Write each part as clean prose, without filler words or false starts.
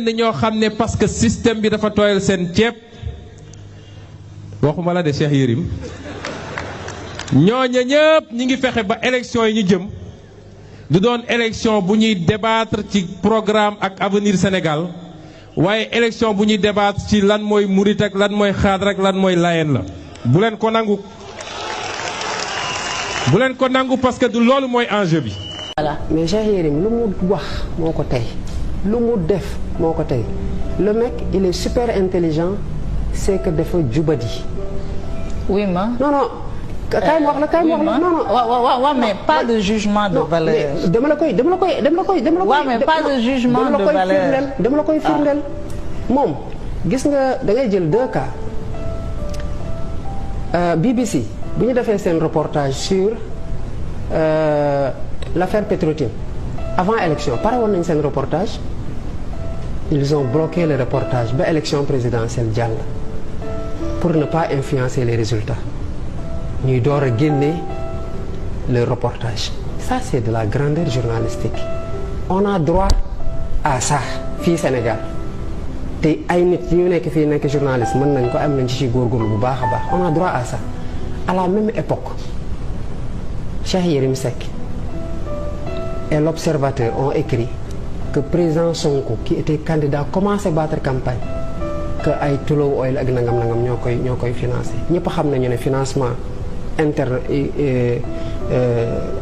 ñoo xam ne parce que système bi dafa tooyal seen ceeb waxuma la de Cheikh Yérim ñooña ñëpp ñi ngi fexe ba élection yi ñu jëm du doon élection bu ñuy débattre ci programme ak avenir Sénégal waaye élection bu ñuy débattre ci lan mooy murit ak lan mooy xaadar ak lan mooy layen la bu leen ko nangu parce que du loolu mooy enjeu bi. Voilà mais Cheikh Yérim lu mu wax moo ko tey lu mu def moo ko tey le mec il est super intelligent c'est que dafa jubadi. oui ma non non. kaay ma wax la kaay ma wax la non non. waaw mais pas de jugement de valeur. dama la koy. waaw mais pas de jugement de valeur. dama la koy firndeel moom gis nga da ngay jël deux cas BBC bu ñu defee seen reportage sur l'affaire Petro-Tim avant élection pare woon nañ seen reportage ils ont bloqué le reportage ba élection présidentielle jàll pour ne pas influencer les résultats. ñuy door a génne le reportage ça c'est de la grandeur journalistique on a droit à ça fii Sénégal te ay nit ñu nekk fii nekk journaliste mën nañ ko am nañ ci góorgóorlu bu baax a baax on a droit à ça à la même époque Cheikh Yérim Seck et l'Observateur ont écrit que président Sonko qui était candidat commençait battre campagne que ay Tullow Oil ak nangam ñoo koy financé ñëpp xam nañu ne financement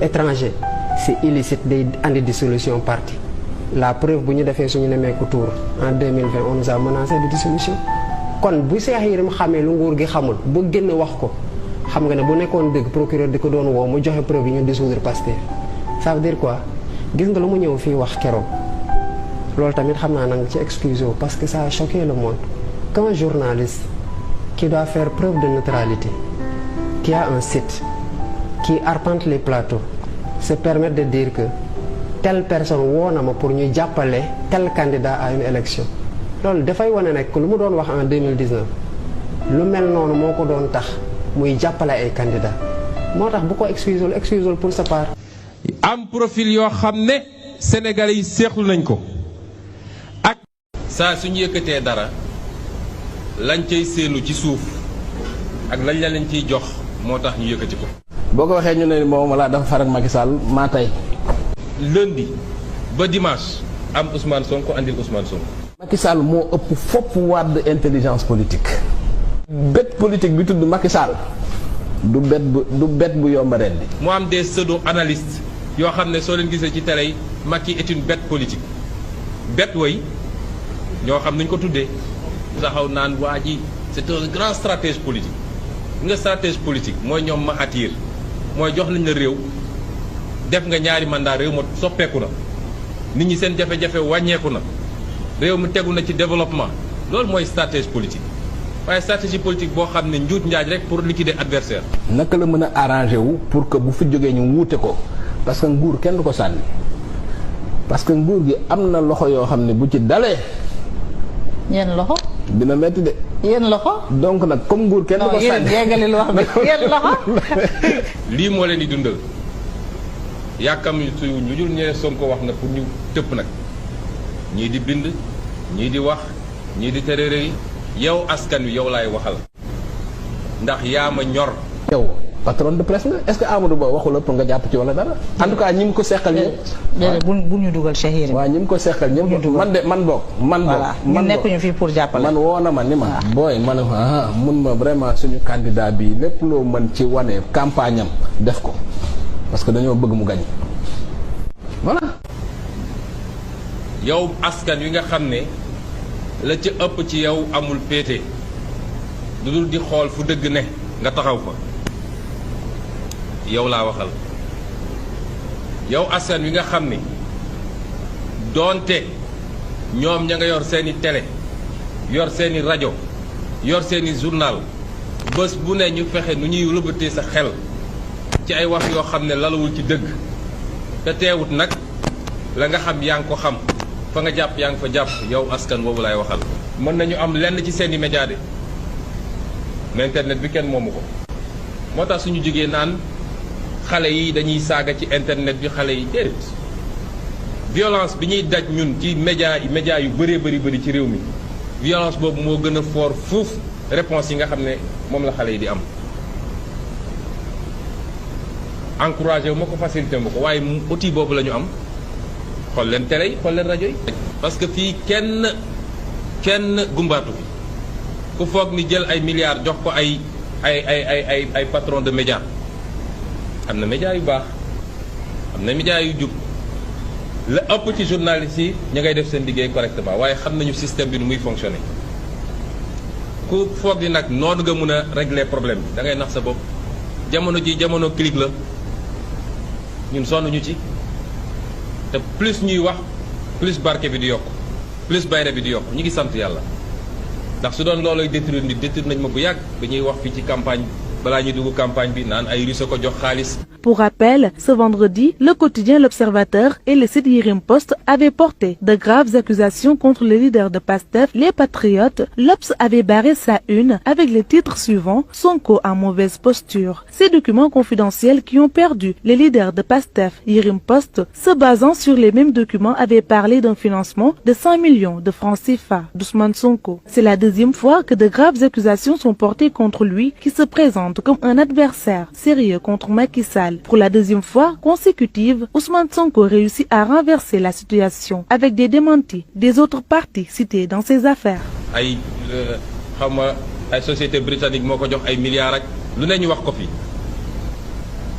étranger c'est illicite day andi dissolution parti la preuve bu ñu defee suñu nemeeku tour en 2020 on nous a menacé de dissolution kon bu Cheikh Yérim xamee lu nguur gi xamul bu génn wax ko xam nga ne bu nekkoon dëgg procureur di ko doon woo mu joxe preuve yi ñu dissoudre Pastef ça veut dire quoi gis nga lu mu ñëw fii wax keroog loolu tamit xam naa nanga ci excuse parce que ça a choqué le monde qu'un journaliste qui doit faire preuve de neutralité qui a un site qui arpente les plateaux se permettre de dire que telle personne woo na ma pour ñu jàppale tel candidat à une élection loolu dafay wane nekk lu mu doon wax en 2019 lu mel noonu moo ko doon tax muy jàppale ay candidats moo tax bu ko excusé pour sa part. am profil yoo xam ne Sénégalais yi seexlu nañ ko ak. saa suñu yëkkatee dara lañ cay séenu ci suuf ak lañ la leen ciy jox. moo tax ñu yëkkati ko. boo ko waxee ñu ne moom walla dafa faral Macky Sall maa tey. lundi ba dimanche am Ousmane Sonko andil Ousmane Sonko. Macky Sall moo ëpp fopp Wade intelligence politique. bet politique bi tudd Macky Sall du bet bu yomba ren bi. mu am des pseudo analystes yoo xam ne soo leen gisee ci télé yi Macky est une bête politique bête way ñoo xam nañ ko tuddee. taxaw naan waa ji c'est un grand stratège politique. nga stratégie politique mooy ñoom ma attir mooy jox nañ la réew def nga ñaari mandat réew ma soppeeku na nit ñi seen jafe-jafe wàññeeku na réew mi tegu na ci développement loolu mooy stratégie politique waaye stratégie politique boo xam ne njuut njaaj rek pour liquider adversaire. naka la mën a arrangé wu pour que bu fi jógee ñu wuute ko parce que nguur kenn du ko sànni parce que nguur gi am na loxo yoo xam ne bu ci dalee. yenn loxo. dina metti de. yéen loxo. donc nag comme nguur kenn du ko sànni yeggalil wax bi yéen loxo. lii moo leen di dundal yàkkam su ñu dul ñee Sonko wax na pour ñu tëpp nag ñii di bind ñii di wax ñii di tërërëri yow askan wi yow laay waxal ndax yaa ma ñor. yow patron de presse nga est-ce que Amadou Ba waxu la pour nga jàpp ci wala dara. en tout cas ñi mu ko seqal ñëpp. bu ñu dugal Cheikh Yérim. waaw ñi mu ko seqal ñëpp man boog. voilà ñun nekkuñu fii pour jàppale. man woo na ma ni ma. booy ma ne mun ma vraiment suñu candidat bi lépp loo mën ci wane campagne am def ko parce que dañoo bëgg mu gañ voilà. yow askan wi nga xam ne la ca ëpp ci yow amul péete lu dul di xool fu dëgg ne nga taxaw fa. yow laa waxal yow askan wi nga xam ni doonte ñoom ña nga yor seeni télé yor seeni rajo yor seeni journal bés bu ne ñu fexe nu ñuy rëbëtee sa xel ci ay wax yoo xam ne lalawul ci dëgg te teewut nag la nga xam yaa ngi ko xam fa nga jàpp yaa ngi fa jàpp yow askan boobu laay waxal. mën nañu am lenn ci seeni média de mais internet bi kenn moomu ko moo tax suñu jógee naan xale yi dañuy saaga ci internet bi xale yi déedéet violence bi ñuy daj ñun ci média yu bëri ci réew mi violence boobu moo gën a fort fuuf réponse yi nga xam ne moom la xale yi di am encouragé wu ma ko facilité ma ko waaye outil boobu la ñu am xool leen télé yi xool leen rajo yi parce que fii kenn gumbaatu fi ku foog ni jël ay milliards jox ko ay patron de média am na média yu baax am na média yu jub la ëpp ci journalistes yi ña ngay def seen liggéey correctement waaye xam nañu système bi nu muy fonctionner ku foog ni nag noonu nga mun a régler problème bi da ngay nax sa bopp jamono ji jamono clic la ñun sonn ñu ci te plus ñuy wax plus barke bi di yokk plus bayre bi di yokk ñu ngi sant yàlla ndax su doon looloy détruire nit détruire nañ ma bu yàgg ba ñuy wax fii ci campagne balaa ñuy dugg campagne bi naan ay russe ko jox xaalis. Pour rappel, ce vendredi, le quotidien L'Observateur et le site Yerim Post avaient porté de graves accusations contre le leader de PASTEF, les Patriotes. L'Obs avait barré sa une avec le titre suivant « Sonko en mauvaise posture ». Ces documents confidentiels qui ont perdu le leader de PASTEF, Yerim Post, se basant sur les mêmes documents, avaient parlé d'un financement de 100 millions de francs CFA d'Ousmane Sonko. C'est la deuxième fois que de graves accusations sont portées contre lui, qui se présente comme un adversaire sérieux contre Macky Sall. Pour la deuxième fois consécutive, Ousmane Sonko réussit à renverser la situation avec des démentis des autres partis cités dans ces affaires. ay xam nga ay société britannique moo ko jox ay milliards ak lu ne ñu wax ko fi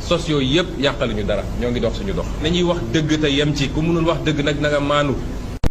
sos yooyu yëpp yàqaluñu dara ñoo ngi dox suñu dox. nañuy wax dëgg te yem ci ku mënul wax dëgg nag na nga maanu.